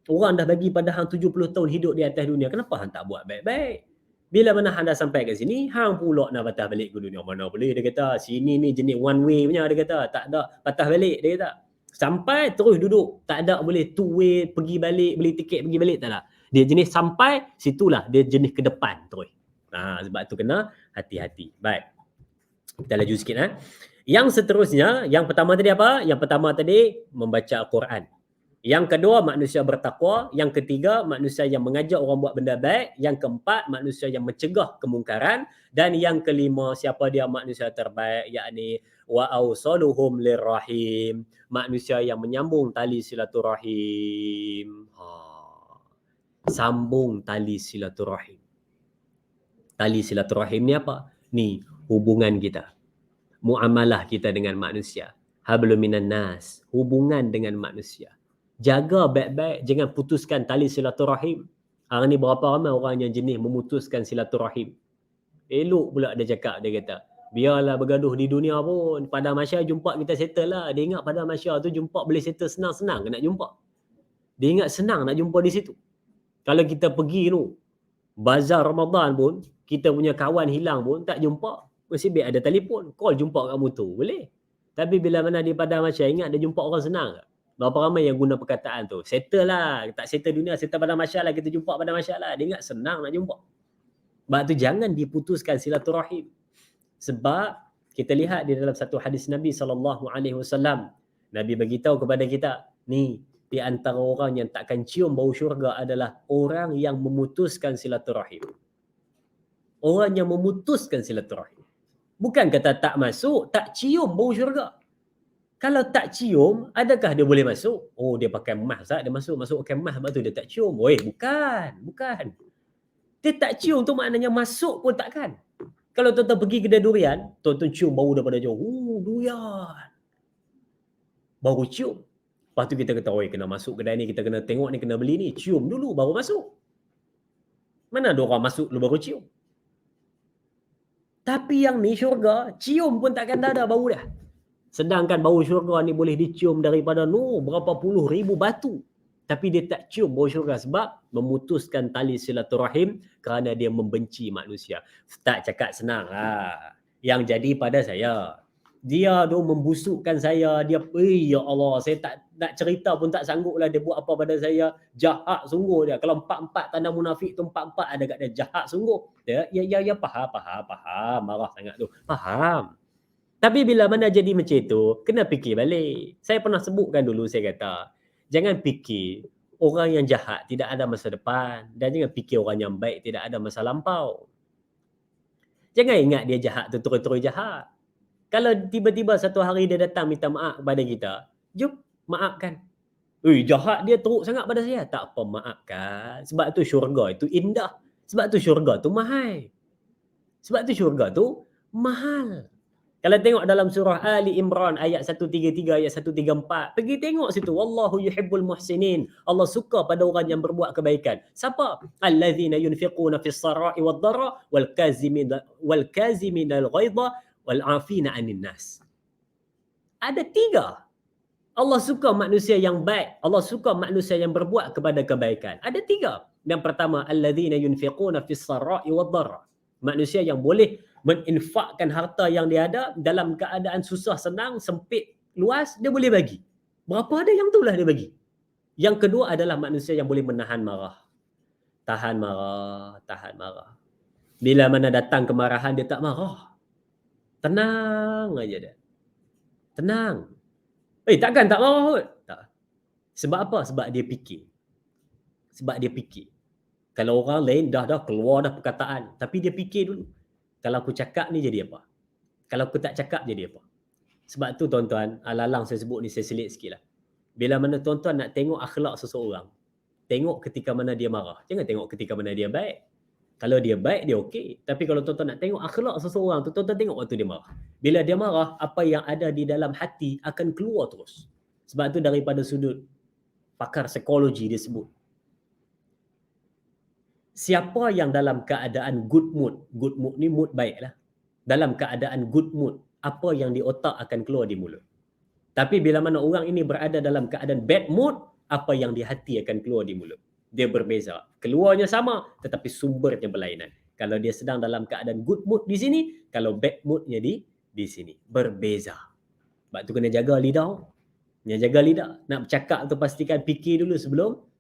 Orang dah bagi pada hang 70 tahun hidup di atas dunia. Kenapa hang tak buat baik-baik? Bila mana hang dah sampai ke sini, hang pula nak patah balik ke dunia. Mana boleh, dia kata. Sini ni jenis one way punya, dia kata. Tak ada patah balik, dia kata. Sampai terus duduk. Tak ada boleh two way, pergi balik, beli tiket pergi balik, tak ada. Dia jenis sampai, situlah dia jenis ke depan terus. Sebab tu kena hati-hati. Baik. Kita laju sikit. Yang seterusnya, yang pertama tadi apa? Yang pertama tadi, membaca Al-Quran. Yang kedua, manusia bertakwa. Yang ketiga, manusia yang mengajak orang buat benda baik. Yang keempat, manusia yang mencegah kemungkaran. Dan yang kelima, siapa dia manusia terbaik? Yakni wa awsaluhum lirrahim. Manusia yang menyambung tali silaturahim. Sambung tali silaturahim. Tali silaturahim ni apa? Ni hubungan kita. muamalah kita dengan manusia. Hablum minan nas, hubungan dengan manusia. Jaga baik-baik, jangan putuskan tali silaturahim. Hari ni berapa ramai orang yang jenis memutuskan silaturahim. Elok pula dia cakap, dia kata, biarlah bergaduh di dunia pun, pada masyar jumpa kita settle lah. Dia ingat pada masyar tu jumpa boleh settle senang-senang ke nak jumpa. Dia ingat senang nak jumpa di situ. Kalau kita pergi tu, bazar Ramadan pun, kita punya kawan hilang pun, tak jumpa. Mesti biar ada telefon, call jumpa kat motor, boleh. Tapi bila mana di padang masyar, ingat dia jumpa orang senang ke? Berapa ramai yang guna perkataan tu? Settle lah, tak settle dunia, settle padang masyar lah, kita jumpa padang masyar lah. Dia ingat senang nak jumpa. Sebab tu jangan diputuskan silaturahim. Sebab kita lihat di dalam satu hadis Nabi SAW, Nabi beritahu kepada kita, ni di antara orang yang takkan cium bau syurga adalah orang yang memutuskan silaturahim. Orang yang memutuskan silaturahim. Bukan kata tak masuk, tak cium bau syurga. Kalau tak cium, adakah dia boleh masuk? Oh, dia pakai emas, dia masuk pakai emas, sebab tu dia tak cium. Bukan. Dia tak cium tu maknanya masuk pun takkan. Kalau tuan-tuan pergi kedai durian, tuan-tuan cium bau daripada jauh. Durian. Baru cium. Lepas tu kita kata, oi, kena masuk kedai ni, kita kena tengok ni, kena beli ni. Cium dulu, baru masuk. Mana ada orang masuk dulu baru cium? Tapi yang ni syurga, cium pun takkan ada bau dah. Sedangkan bau syurga ni boleh dicium daripada berapa puluh ribu batu. Tapi dia tak cium bau syurga sebab memutuskan tali silaturahim kerana dia membenci manusia. Tak cakap senang lah. Yang jadi pada saya, dia tu membusukkan saya, dia, ya Allah, saya tak nak cerita pun tak sanggup lah dia buat apa pada saya. Jahat sungguh dia. Kalau 4-4 tanda munafik tu 4-4 ada kat dia, jahat sungguh. Dia, ya, faham, marah sangat tu. Faham. Tapi bila mana jadi macam tu, kena fikir balik. Saya pernah sebutkan dulu, saya kata, jangan fikir orang yang jahat tidak ada masa depan, dan jangan fikir orang yang baik tidak ada masa lampau. Jangan ingat dia jahat tu terus-terus jahat. Kalau tiba-tiba satu hari dia datang minta maaf kepada kita, jom maafkan. Jahat dia teruk sangat pada saya. Tak apa, maafkan. Sebab tu syurga itu indah. Sebab tu syurga tu mahal. Kalau tengok dalam surah Ali Imran ayat 133, ayat 134, pergi tengok situ. Wallahu yuhibbul muhsinin. Allah suka pada orang yang berbuat kebaikan. Siapa? Allazina yunfiquna fis sarai wad dharra wal kaziminal ghaidha wal 'afina 'anil nas. Ada 3. Allah suka manusia yang baik. Allah suka manusia yang berbuat kepada kebaikan. Ada 3. Yang pertama, allazina yunfiquna fis sarai wad dharra. Manusia yang boleh meninfakkan harta yang dia ada dalam keadaan susah, senang, sempit, luas, dia boleh bagi. Berapa ada yang itulah dia bagi. Yang kedua adalah manusia yang boleh menahan marah. Tahan marah. Bila mana datang kemarahan, dia tak marah. Tenang aja dia. Tenang. Takkan tak marah kot? Tak. Sebab apa? Sebab dia fikir. Kalau orang lain dah keluar dah perkataan, tapi dia fikir dulu. Kalau aku cakap ni jadi apa? Kalau aku tak cakap jadi apa? Sebab tu tuan-tuan, alalang saya sebut ni, saya selit sikit lah. Bila mana tuan-tuan nak tengok akhlak seseorang, tengok ketika mana dia marah. Jangan tengok ketika mana dia baik. Kalau dia baik, dia okey. Tapi kalau tuan-tuan nak tengok akhlak seseorang tu, tuan-tuan tengok waktu dia marah. Bila dia marah, apa yang ada di dalam hati akan keluar terus. Sebab tu daripada sudut pakar psikologi dia sebut, siapa yang dalam keadaan good mood ni mood baik lah. Dalam keadaan good mood, apa yang di otak akan keluar di mulut. Tapi bila mana orang ini berada dalam keadaan bad mood, apa yang di hati akan keluar di mulut. Dia berbeza. Keluarnya sama, tetapi sumbernya berlainan. Kalau dia sedang dalam keadaan good mood di sini, kalau bad moodnya di sini. Berbeza. Sebab tu kena jaga lidah. Nak bercakap tu pastikan fikir dulu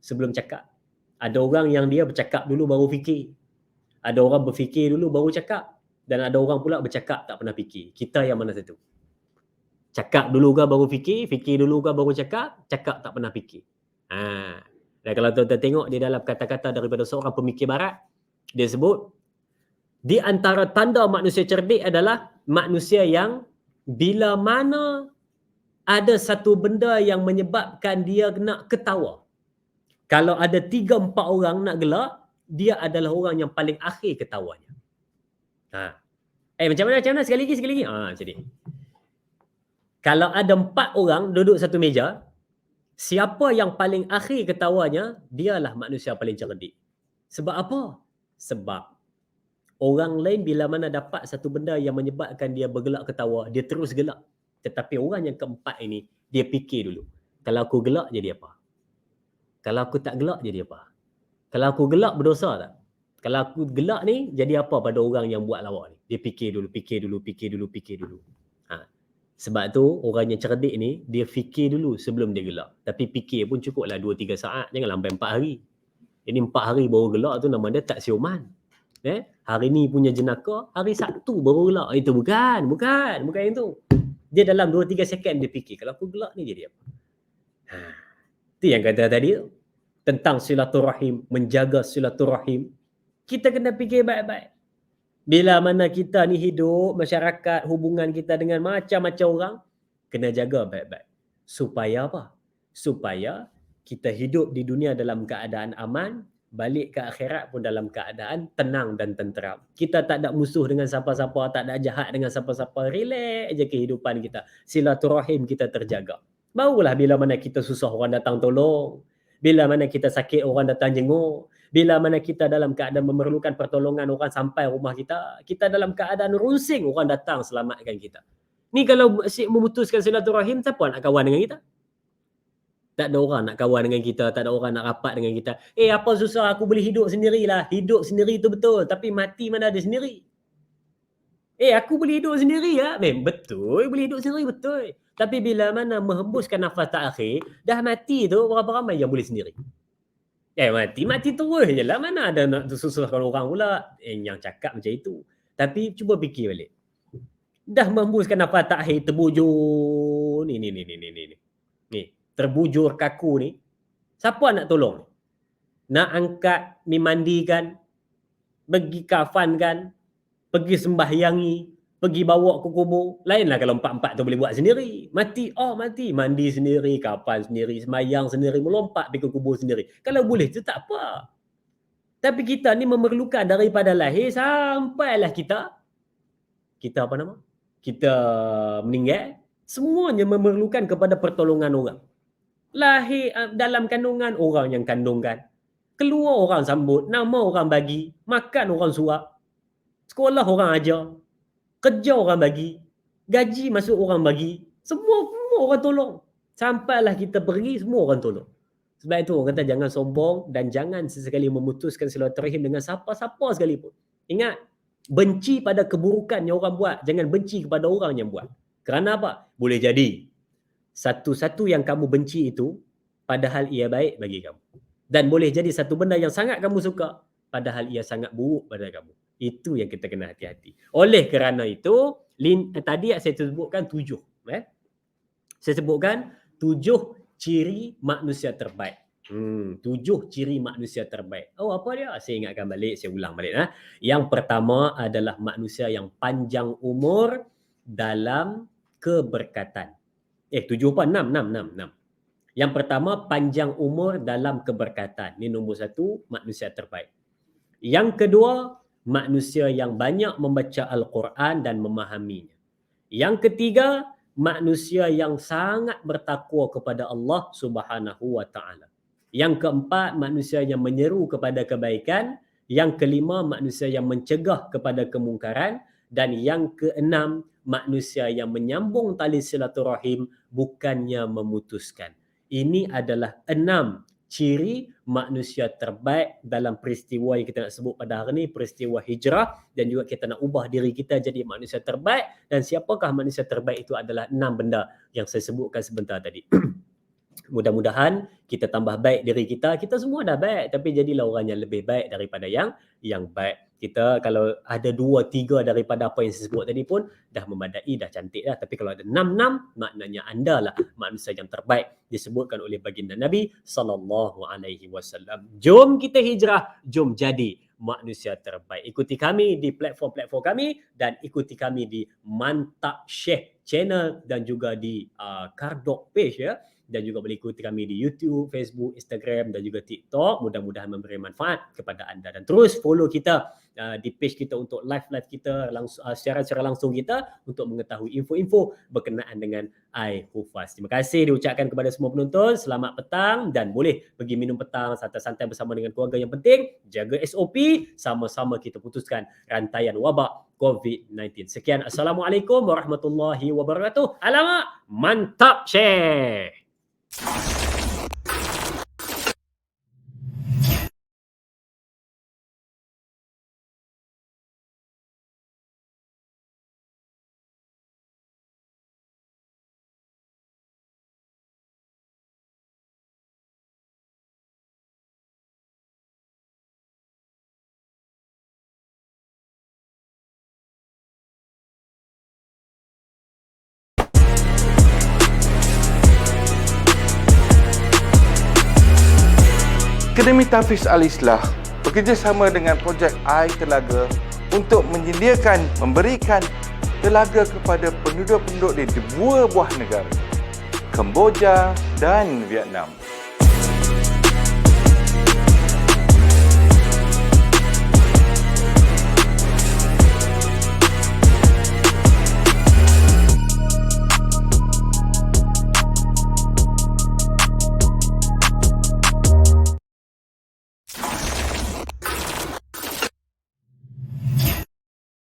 sebelum cakap. Ada orang yang dia bercakap dulu baru fikir. Ada orang berfikir dulu baru cakap. Dan ada orang pula bercakap tak pernah fikir. Kita yang mana satu? Cakap dulu ke baru fikir, fikir dulu ke baru cakap tak pernah fikir. Dan kalau tuan-tuan tengok di dalam kata-kata daripada seorang pemikir barat, dia sebut, di antara tanda manusia cerdik adalah manusia yang bila mana ada satu benda yang menyebabkan dia nak ketawa. Kalau ada 3-4 orang nak gelak, dia adalah orang yang paling akhir ketawanya. Macam mana? Sekali lagi. Macam ni. Kalau ada 4 orang duduk satu meja, siapa yang paling akhir ketawanya, dialah manusia paling cerdik. Sebab apa? Sebab orang lain bila mana dapat satu benda yang menyebabkan dia bergelak ketawa, dia terus gelak. Tetapi orang yang keempat ini, dia fikir dulu. Kalau aku gelak jadi apa? Kalau aku tak gelak jadi apa? Kalau aku gelak berdosa tak? Kalau aku gelak ni jadi apa pada orang yang buat lawak ni? Dia fikir dulu. Sebab tu orang yang cerdik ni dia fikir dulu sebelum dia gelak. Tapi fikir pun cukuplah 2-3 saat, jangan sampai 4 hari. Ini 4 hari baru gelak tu nama dia tak siuman. Hari ni punya jenaka, hari Sabtu baru gelak. Itu bukan yang tu. Dia dalam 2-3 second dia fikir, kalau aku gelak ni jadi apa? Itu yang kata tadi tu. Tentang silaturahim, menjaga silaturahim. Kita kena fikir baik-baik. Bila mana kita ni hidup, masyarakat, hubungan kita dengan macam-macam orang, kena jaga baik-baik. Supaya apa? Supaya kita hidup di dunia dalam keadaan aman, balik ke akhirat pun dalam keadaan tenang dan tenteram. Kita tak ada musuh dengan siapa-siapa, tak ada jahat dengan siapa-siapa. Relax je kehidupan kita. Silaturahim kita terjaga. Barulah bila mana kita susah orang datang tolong. Bila mana kita sakit orang datang jenguk. Bila mana kita dalam keadaan memerlukan pertolongan orang sampai rumah kita. Kita dalam keadaan runsing orang datang selamatkan kita. Ni kalau memutuskan silaturahim, siapa nak kawan dengan kita? Tak ada orang nak kawan dengan kita, tak ada orang nak rapat dengan kita. Apa susah, aku boleh hidup sendirilah. Hidup sendiri tu betul, tapi mati mana ada sendiri. Aku boleh hidup sendiri ya. Betul, boleh hidup sendiri betul. Tapi bila mana menghembuskan nafas terakhir, dah mati tu berapa ramai yang boleh sendiri? Mati terus je lah. Mana ada nak susahkan orang pula. Yang cakap macam itu. Tapi cuba fikir balik. Dah menghembuskan nafas terakhir, terbujur. Ni. Terbujur kaku ni. Siapa nak tolong? Nak angkat, ni mandikan, pergi kafankan, pergi sembahyangi, pergi bawa ke kubur. Lainlah kalau 4-4 tu boleh buat sendiri. Mati. Mandi sendiri, kafan sendiri, sembahyang sendiri, melompat pergi ke kubur sendiri. Kalau boleh tu tak apa. Tapi kita ni memerlukan daripada lahir sampailah kita meninggal, semuanya memerlukan kepada pertolongan orang. Lahir dalam kandungan, orang yang kandungkan. Keluar orang sambut, nama orang bagi, makan orang suap, sekolah orang ajar, kerja orang bagi, gaji masuk orang bagi, semua orang tolong. Sampailah kita pergi, semua orang tolong. Sebab itu orang kata jangan sombong dan jangan sesekali memutuskan silaturahim dengan siapa-siapa sekalipun. Ingat, benci pada keburukan yang orang buat, jangan benci kepada orang yang buat. Kerana apa? Boleh jadi satu-satu yang kamu benci itu padahal ia baik bagi kamu. Dan boleh jadi satu benda yang sangat kamu suka padahal ia sangat buruk pada kamu. Itu yang kita kena hati-hati. Oleh kerana itu, tadi saya sebutkan 7. Saya sebutkan 7 ciri manusia terbaik. 7 ciri manusia terbaik. Apa dia? Saya ingatkan balik, saya ulang balik. Yang pertama adalah manusia yang panjang umur dalam keberkatan. 7 apa? 6. Yang pertama, panjang umur dalam keberkatan. Ini nombor 1, manusia terbaik. Yang kedua, manusia yang banyak membaca Al-Quran dan memahaminya. Yang ketiga, manusia yang sangat bertakwa kepada Allah Subhanahu wa taala. Yang keempat, manusia yang menyeru kepada kebaikan. Yang kelima, manusia yang mencegah kepada kemungkaran. Dan yang keenam, manusia yang menyambung tali silaturahim bukannya memutuskan. Ini adalah 6 ciri manusia terbaik dalam peristiwa yang kita nak sebut pada hari ini, peristiwa hijrah, dan juga kita nak ubah diri kita jadi manusia terbaik. Dan siapakah manusia terbaik itu adalah 6 benda yang saya sebutkan sebentar tadi. Mudah-mudahan kita tambah baik diri kita. Kita semua dah baik, tapi jadilah orang yang lebih baik daripada yang baik. Kita kalau ada 2-3 daripada apa yang saya sebut tadi pun dah memadai, dah cantik dah. Tapi kalau ada 6, maknanya anda lah manusia yang terbaik disebutkan oleh baginda Nabi SAW. Jom kita hijrah, jom jadi manusia terbaik. Ikuti kami di platform-platform kami dan ikuti kami di Mantap Syekh channel dan juga di Kardok page ya. Dan juga boleh ikuti kami di YouTube, Facebook, Instagram dan juga TikTok. Mudah-mudahan memberi manfaat kepada anda. Dan terus follow kita di page kita untuk live kita secara langsung kita untuk mengetahui info-info berkenaan dengan iHufaz. Terima kasih diucapkan kepada semua penonton. Selamat petang dan boleh pergi minum petang santai-santai bersama dengan keluarga. Yang penting jaga SOP, sama-sama kita putuskan rantaian wabak COVID-19. Sekian, Assalamualaikum warahmatullahi wabarakatuh. Alamak, mantap share. Akademi Tahfiz Al-Islah bekerjasama dengan Projek I Telaga untuk memberikan telaga kepada penduduk-penduduk di dua buah negara, Kemboja dan Vietnam.